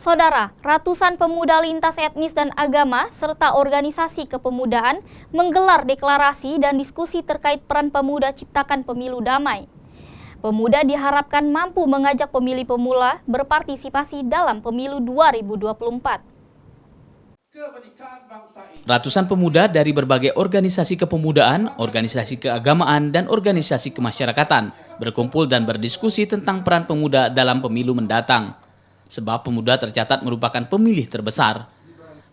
Saudara, ratusan pemuda lintas etnis dan agama serta organisasi kepemudaan menggelar deklarasi dan diskusi terkait peran pemuda ciptakan pemilu damai. Pemuda diharapkan mampu mengajak pemilih pemula berpartisipasi dalam pemilu 2024. Ratusan pemuda dari berbagai organisasi kepemudaan, organisasi keagamaan, dan organisasi kemasyarakatan berkumpul dan berdiskusi tentang peran pemuda dalam pemilu mendatang. Sebab pemuda tercatat merupakan pemilih terbesar.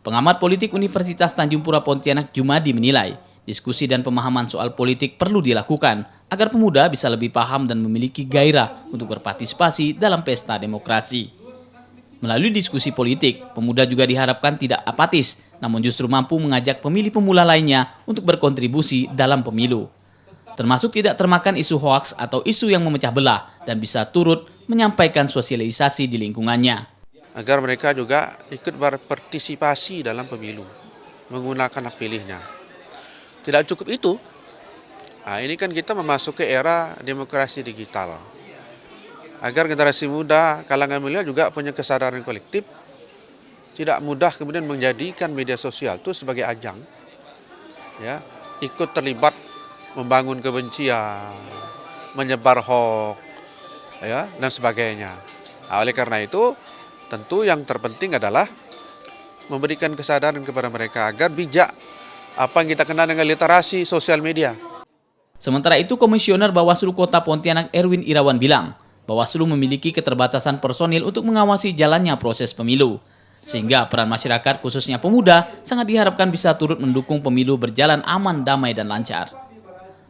Pengamat politik Universitas Tanjung Pura Pontianak Jumadi menilai, diskusi dan pemahaman soal politik perlu dilakukan agar pemuda bisa lebih paham dan memiliki gairah untuk berpartisipasi dalam pesta demokrasi. Melalui diskusi politik, pemuda juga diharapkan tidak apatis, namun justru mampu mengajak pemilih pemula lainnya untuk berkontribusi dalam pemilu. Termasuk tidak termakan isu hoaks atau isu yang memecah belah dan bisa turut menyampaikan sosialisasi di lingkungannya. Agar mereka juga ikut berpartisipasi dalam pemilu, menggunakan hak pilihnya. Tidak cukup itu, ini kan kita memasuki era demokrasi digital. Agar generasi muda, kalangan muda juga punya kesadaran kolektif, tidak mudah kemudian menjadikan media sosial itu sebagai ajang, ya, ikut terlibat membangun kebencian, menyebar hoax, ya, dan sebagainya. Oleh karena itu, tentu yang terpenting adalah memberikan kesadaran kepada mereka agar bijak apa yang kita kenal dengan literasi sosial media. Sementara itu, Komisioner Bawaslu Kota Pontianak Erwin Irawan bilang, Bawaslu memiliki keterbatasan personil untuk mengawasi jalannya proses pemilu. Sehingga peran masyarakat khususnya pemuda sangat diharapkan bisa turut mendukung pemilu berjalan aman, damai, dan lancar.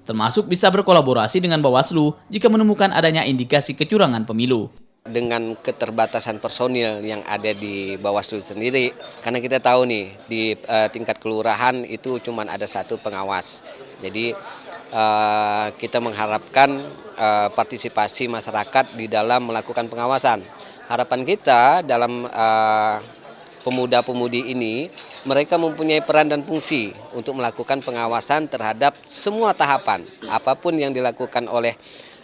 Termasuk bisa berkolaborasi dengan Bawaslu jika menemukan adanya indikasi kecurangan pemilu. Dengan keterbatasan personil yang ada di Bawaslu sendiri, karena kita tahu nih di tingkat kelurahan itu cuma ada satu pengawas. Jadi kita mengharapkan partisipasi masyarakat di dalam melakukan pengawasan. Harapan kita dalam pemuda-pemudi ini, mereka mempunyai peran dan fungsi untuk melakukan pengawasan terhadap semua tahapan. Apapun yang dilakukan oleh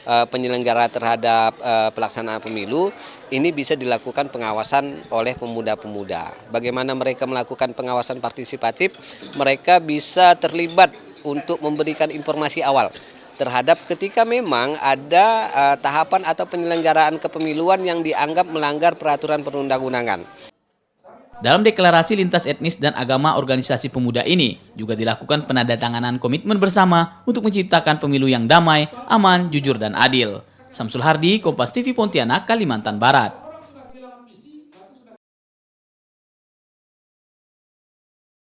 penyelenggara terhadap pelaksanaan pemilu, ini bisa dilakukan pengawasan oleh pemuda-pemuda. Bagaimana mereka melakukan pengawasan partisipatif, mereka bisa terlibat untuk memberikan informasi awal terhadap ketika memang ada tahapan atau penyelenggaraan kepemiluan yang dianggap melanggar peraturan perundang-undangan. Dalam deklarasi lintas etnis dan agama organisasi pemuda ini juga dilakukan penandatanganan komitmen bersama untuk menciptakan pemilu yang damai, aman, jujur, dan adil. Samsul Hardi, Kompas TV Pontianak, Kalimantan Barat.